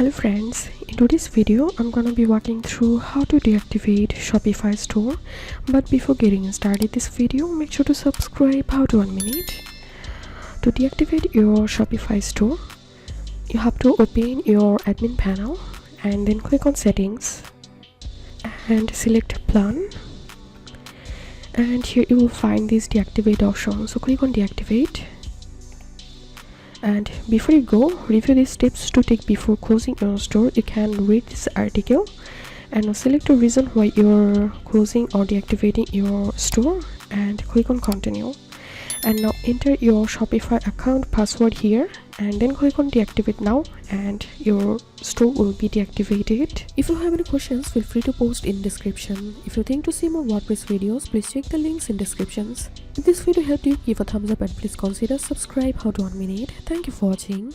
Hello friends, in today's video I'm gonna be walking through how to deactivate Shopify store. But before getting started this video, make sure to subscribe. How to 1 minute. To deactivate your Shopify store, you have to open your admin panel and then click on settings and select plan, and here you will find this deactivate option. So click on deactivate. And before you go, review these steps to take before closing your store. You can read this article and select a reason why you're closing or deactivating your store and click on continue. And now enter your Shopify account password here and then click on deactivate now, and your store will be deactivated. If you have any questions, feel free to post in description. If you think to see more WordPress videos, please check the links in descriptions. If this video helped you, give a thumbs up and please consider subscribe. How to 1 minute. Thank you for watching.